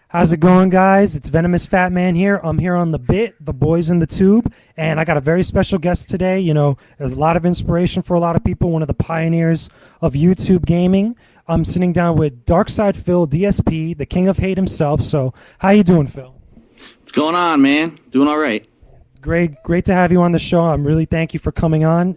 How's it going, guys? It's VenomousFatman here. I'm here on the BITT, the boys in the tube, and I got a very special guest today. You know, there's a lot of inspiration for a lot of people, one of the pioneers of YouTube gaming. I'm sitting down with DarksydePhil, DSP, the king of hate himself. So, how you doing, Phil? What's going on, man? Doing all right. Great to have you on the show. I'm really thank you for coming on,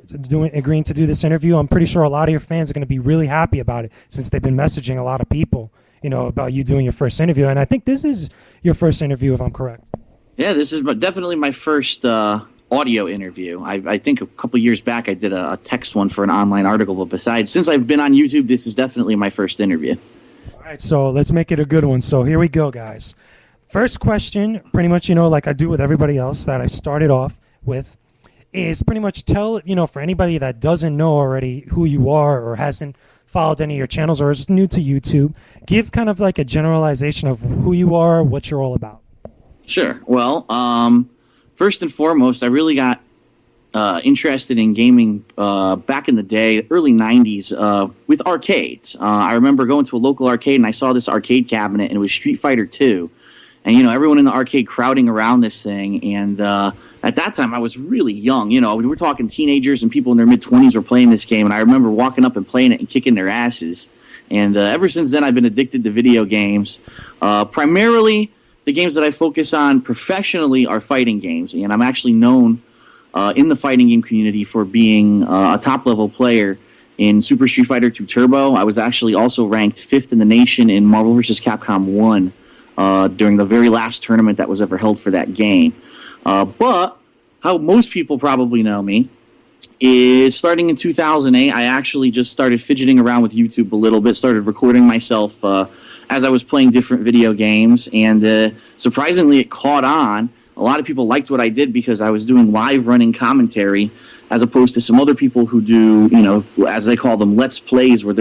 agreeing to do this interview. I'm pretty sure a lot of your fans are going to be really happy about it since they've been messaging a lot of people, you know, about you doing your first interview. And I think this is your first interview, if I'm correct. Yeah, this is definitely my first audio interview. I think a couple years back I did a text one for an online article, but besides, since I've been on YouTube, this is definitely my first interview. All right, so let's make it a good one. So here we go, guys. First question, pretty much, you know, like I do with everybody else that I started off with, is pretty much tell, you know, for anybody that doesn't know already who you are or hasn't followed any of your channels or is new to YouTube, give kind of like a generalization of who you are, what you're all about. Sure. Well, first and foremost, I really got interested in gaming back in the day, early 90s, with arcades. I remember going to a local arcade and I saw this arcade cabinet and it was Street Fighter 2. And, you know, everyone in the arcade crowding around this thing. And at that time, I was really young. You know, we were talking teenagers and people in their mid-20s were playing this game. And I remember walking up and playing it and kicking their asses. And ever since then, I've been addicted to video games. Primarily, the games that I focus on professionally are fighting games. And I'm actually known in the fighting game community for being a top-level player in Super Street Fighter 2 Turbo. I was actually also ranked 5th in the nation in Marvel vs. Capcom 1. During the very last tournament that was ever held for that game. But how most people probably know me is starting in 2008, I actually just started fidgeting around with YouTube a little bit, started recording myself as I was playing different video games, and surprisingly it caught on. A lot of people liked what I did because I was doing live running commentary as opposed to some other people who do, you know, as they call them, let's plays, where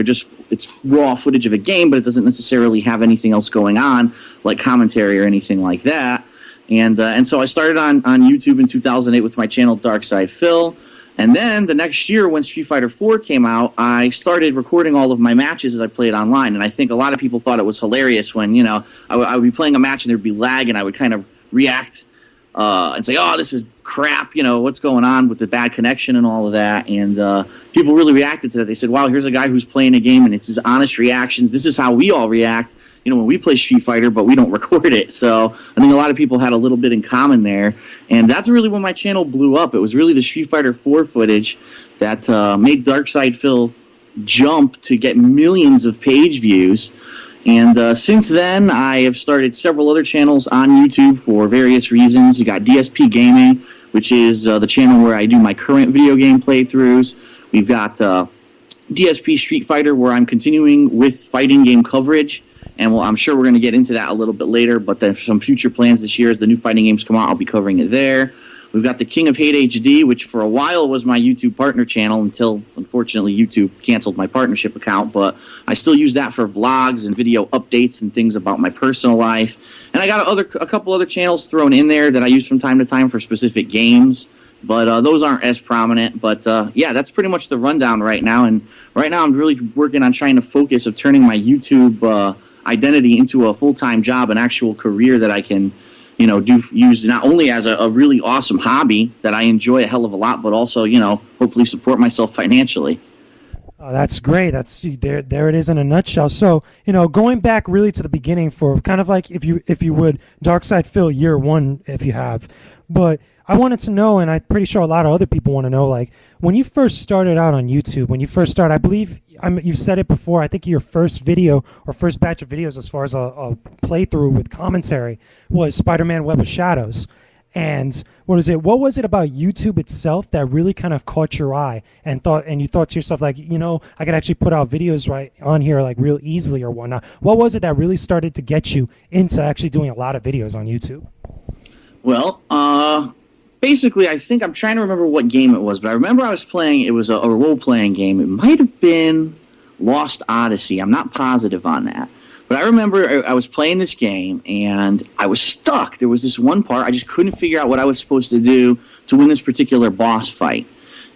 it's raw footage of a game, but it doesn't necessarily have anything else going on, like commentary or anything like that. And so I started on YouTube in 2008 with my channel DarksydePhil. And then the next year, when Street Fighter 4 came out, I started recording all of my matches as I played online. And I think a lot of people thought it was hilarious when, you know, I would be playing a match and there'd be lag, and I would kind of react and say, oh, this is crap, you know, what's going on with the bad connection and all of that. And people really reacted to that. They said, wow, here's a guy who's playing a game and it's his honest reactions. This is how we all react, you know, when we play Street Fighter, but we don't record it. So I think a lot of people had a little bit in common there. And that's really when my channel blew up. It was really the Street Fighter 4 footage that made DarksydePhil jump to get millions of page views. And since then, I have started several other channels on YouTube for various reasons. You got DSP Gaming, which is the channel where I do my current video game playthroughs. We've got DSP Street Fighter, where I'm continuing with fighting game coverage. And I'm sure we're going to get into that a little bit later, but then some future plans this year as the new fighting games come out, I'll be covering it there. We've got the King of Hate HD, which for a while was my YouTube partner channel until, unfortunately, YouTube canceled my partnership account. But I still use that for vlogs and video updates and things about my personal life. And I got a couple other channels thrown in there that I use from time to time for specific games. But those aren't as prominent. But yeah, that's pretty much the rundown right now. And right now I'm really working on trying to focus of turning my YouTube identity into a full-time job, an actual career that I can, you know, use not only as a really awesome hobby that I enjoy a hell of a lot, but also, you know, hopefully support myself financially. Oh, that's great. That's there it is in a nutshell. So, you know, going back really to the beginning for kind of like if you would DarksydePhil year one if you have, but I wanted to know, and I'm pretty sure a lot of other people want to know, like when you first started out on YouTube, when you first started, I believe you've said it before, I think your first video or first batch of videos as far as a playthrough with commentary was Spider-Man Web of Shadows. And what was it about YouTube itself that really kind of caught your eye and you thought to yourself, like, you know, I could actually put out videos right on here like real easily or whatnot? What was it that really started to get you into actually doing a lot of videos on YouTube? Well, basically, I think I'm trying to remember what game it was, but I remember I was playing, it was a role-playing game. It might have been Lost Odyssey. I'm not positive on that. But I remember I was playing this game, and I was stuck. There was this one part, I just couldn't figure out what I was supposed to do to win this particular boss fight.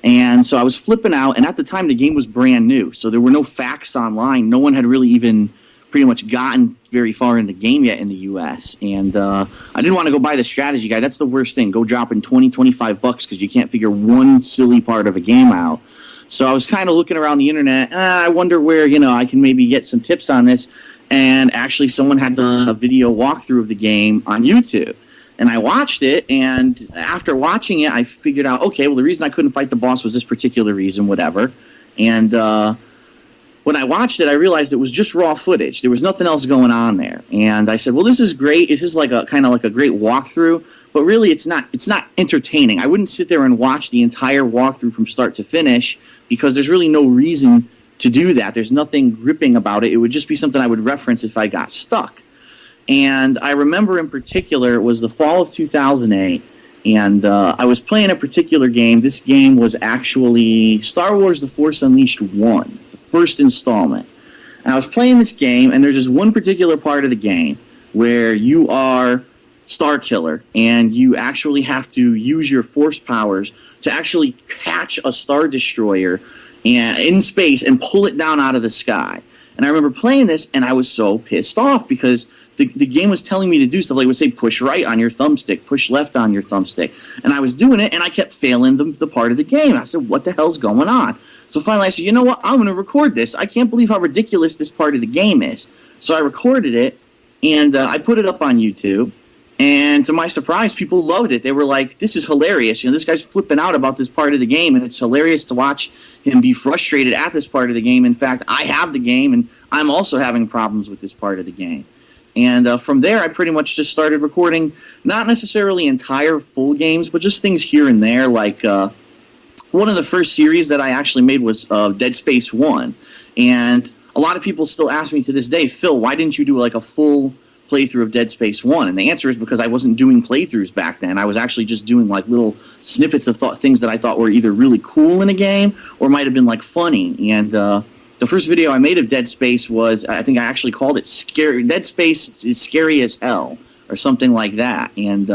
And so I was flipping out, and at the time, the game was brand new, so there were no facts online. No one had really even pretty much gotten very far in the game yet in the U.S. And I didn't want to go buy the strategy guide. That's the worst thing. Go dropping 20, 25 bucks because you can't figure one silly part of a game out. So I was kind of looking around the internet. I wonder where, I can maybe get some tips on this. And actually someone had done a video walkthrough of the game on YouTube. And I watched it, and after watching it, I figured out, okay, well, the reason I couldn't fight the boss was this particular reason, whatever. And when I watched it, I realized it was just raw footage. There was nothing else going on there. And I said, well, this is great. This is like a kind of like a great walkthrough, but really it's not entertaining. I wouldn't sit there and watch the entire walkthrough from start to finish because there's really no reason to do that. There's nothing gripping about it. It would just be something I would reference if I got stuck. And I remember in particular, it was the fall of 2008, and I was playing a particular game. This game was actually Star Wars The Force Unleashed 1, the first installment. And I was playing this game, and there's this one particular part of the game where you are Star Killer, and you actually have to use your Force powers to actually catch a Star Destroyer in space and pull it down out of the sky. And I remember playing this, and I was so pissed off because the game was telling me to do stuff like it would say push right on your thumbstick, push left on your thumbstick. And I was doing it, and I kept failing the part of the game. I said, what the hell's going on? So finally I said, you know what? I'm going to record this. I can't believe how ridiculous this part of the game is. So I recorded it, and I put it up on YouTube. And to my surprise, people loved it. They were like, this is hilarious. This guy's flipping out about this part of the game, and it's hilarious to watch him be frustrated at this part of the game. In fact, I have the game, and I'm also having problems with this part of the game. And from there, I pretty much just started recording, not necessarily entire full games, but just things here and there. Like one of the first series that I actually made was Dead Space 1. And a lot of people still ask me to this day, Phil, why didn't you do like a full playthrough of Dead Space 1? And the answer is because I wasn't doing playthroughs back then. I was actually just doing like little snippets of things that I thought were either really cool in a game or might have been like funny. And the first video I made of Dead Space was, I think I actually called it Scary. Dead Space is Scary as Hell, or something like that. And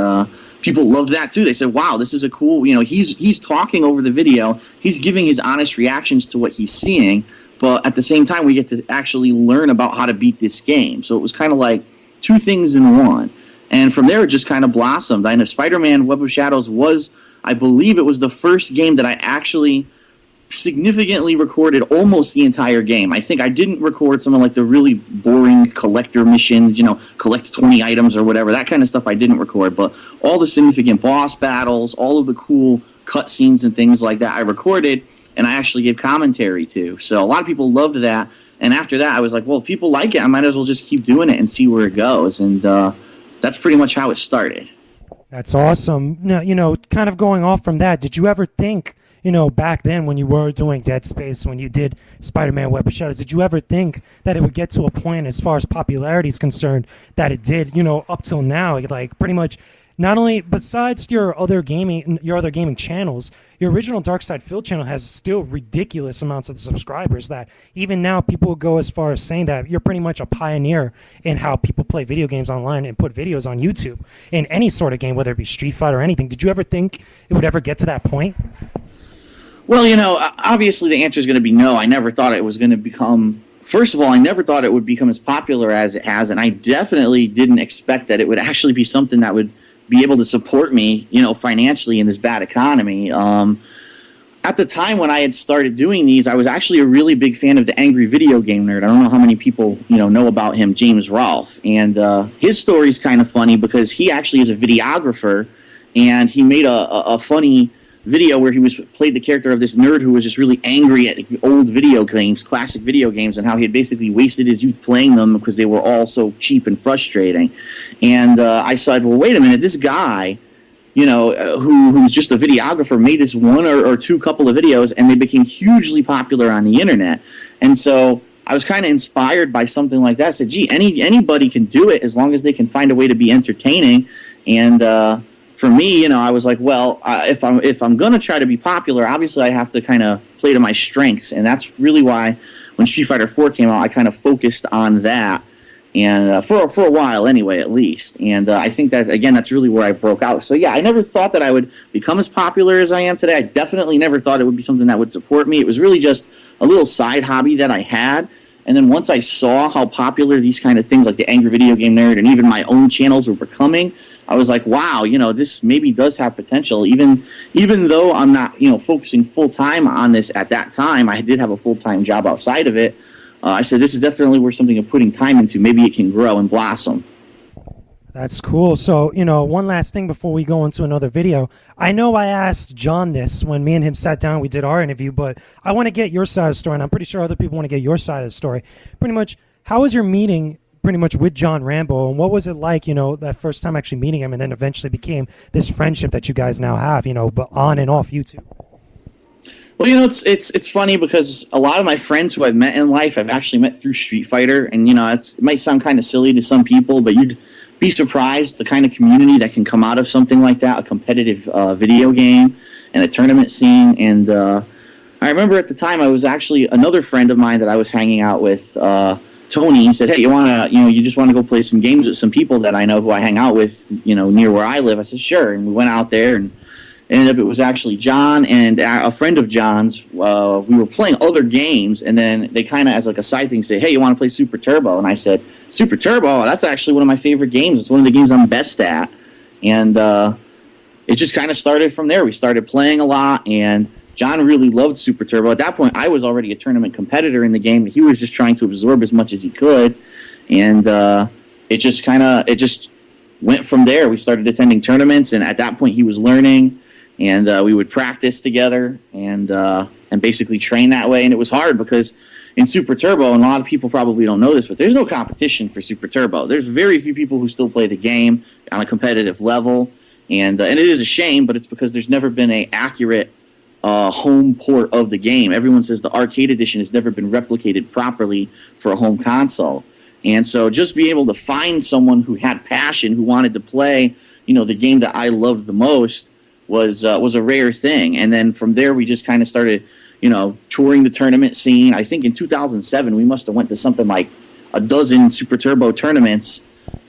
people loved that too. They said, wow, this is a cool, he's talking over the video. He's giving his honest reactions to what he's seeing. But at the same time, we get to actually learn about how to beat this game. So it was kind of like two things in one. And from there, it just kind of blossomed. I know Spider-Man Web of Shadows was, I believe it was the first game that I actually significantly recorded almost the entire game. I think I didn't record something like the really boring collector missions, collect 20 items or whatever. That kind of stuff I didn't record. But all the significant boss battles, all of the cool cutscenes and things like that I recorded, and I actually gave commentary to. So a lot of people loved that. And after that, I was like, well, if people like it, I might as well just keep doing it and see where it goes. And that's pretty much how it started. That's awesome. Now, kind of going off from that, did you ever think, back then when you were doing Dead Space, when you did Spider-Man Web of Shadows, did you ever think that it would get to a point as far as popularity is concerned that it did, up till now? Like pretty much not only, besides your other gaming channels, your original DarksydePhil channel has still ridiculous amounts of subscribers that even now people will go as far as saying that you're pretty much a pioneer in how people play video games online and put videos on YouTube in any sort of game, whether it be Street Fighter or anything. Did you ever think it would ever get to that point? Well, obviously the answer is going to be no. I never thought it was going to become... First of all, I never thought it would become as popular as it has, and I definitely didn't expect that it would actually be something that would be able to support me, financially in this bad economy. At the time when I had started doing these, I was actually a really big fan of the Angry Video Game Nerd. I don't know how many people, know about him, James Rolfe. And his story's kind of funny because he actually is a videographer, and he made a funny video where he played the character of this nerd who was just really angry at old video games, classic video games, and how he had basically wasted his youth playing them because they were all so cheap and frustrating. And I said, well, wait a minute, this guy, who's just a videographer, made this one or two couple of videos, and they became hugely popular on the internet. And so I was kind of inspired by something like that. I said, gee, anybody can do it as long as they can find a way to be entertaining. And for me, I was like, well, if I'm going to try to be popular, obviously I have to kind of play to my strengths. And that's really why when Street Fighter 4 came out, I kind of focused on that. And for a while anyway, at least. And I think that, again, that's really where I broke out. So, yeah, I never thought that I would become as popular as I am today. I definitely never thought it would be something that would support me. It was really just a little side hobby that I had. And then once I saw how popular these kind of things like the Angry Video Game Nerd and even my own channels were becoming, I was like, wow, this maybe does have potential. Even though I'm not, focusing full time on this at that time, I did have a full-time job outside of it. I said, this is definitely worth something of putting time into. Maybe it can grow and blossom. That's cool. So, one last thing before we go into another video. I know I asked John this when me and him sat down, we did our interview, but I want to get your side of the story, and I'm pretty sure other people want to get your side of the story. Pretty much, how was your meeting pretty much with John Rambo, and what was it like, that first time actually meeting him, and then eventually became this friendship that you guys now have, but on and off YouTube? Well, it's funny because a lot of my friends who I've met in life, I've actually met through Street Fighter, and it might sound kind of silly to some people, but you'd be surprised the kind of community that can come out of something like that, a competitive video game and a tournament scene. And I remember at the time I was actually another friend of mine that I was hanging out with, Tony. He said, "Hey, you just want to go play some games with some people that I know who I hang out with, near where I live?" I said, "Sure." And we went out there, and it was actually John and a friend of John's. We were playing other games, and then they kind of, as like a side thing, say, "Hey, you want to play Super Turbo?" And I said, "Super Turbo? That's actually one of my favorite games. It's one of the games I'm best at." And it just kind of started from there. We started playing a lot, and John really loved Super Turbo. At that point, I was already a tournament competitor in the game. He was just trying to absorb as much as he could, and it just went from there. We started attending tournaments, and at that point, he was learning. And we would practice together and basically train that way. And it was hard because in Super Turbo, and a lot of people probably don't know this, but there's no competition for Super Turbo. There's very few people who still play the game on a competitive level. And it is a shame, but it's because there's never been an accurate home port of the game. Everyone says the arcade edition has never been replicated properly for a home console. And so just being able to find someone who had passion, who wanted to play, the game that I loved the most, was a rare thing. And then from there we just kind of started touring the tournament scene. I think in 2007 we must have went to something like a dozen Super Turbo tournaments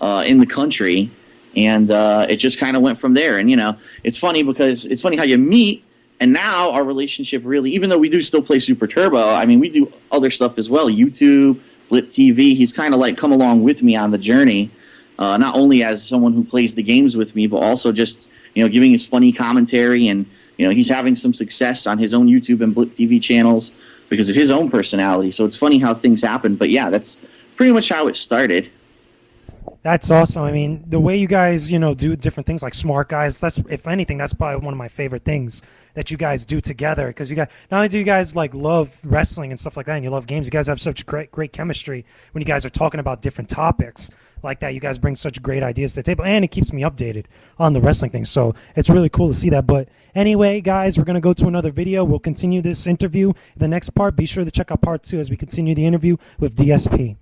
in the country, and it just kind of went from there. And it's funny because it's funny how you meet, and now our relationship really, even though we do still play Super Turbo, I mean, we do other stuff as well, YouTube, BITT TV. He's kind of like come along with me on the journey, not only as someone who plays the games with me, but also just giving his funny commentary, and he's having some success on his own YouTube and BITT TV channels because of his own personality. So it's funny how things happen. But yeah, that's pretty much how it started. That's awesome. I mean, the way you guys, do different things like Smart Guys, that's, if anything, that's probably one of my favorite things that you guys do together, because you guys, not only do you guys like love wrestling and stuff like that, and you love games, you guys have such great chemistry when you guys are talking about different topics like that. You guys bring such great ideas to the table, and it keeps me updated on the wrestling thing. So it's really cool to see that. But anyway, guys, we're going to go to another video. We'll continue this interview in the next part. Be sure to check out part 2 as we continue the interview with DSP.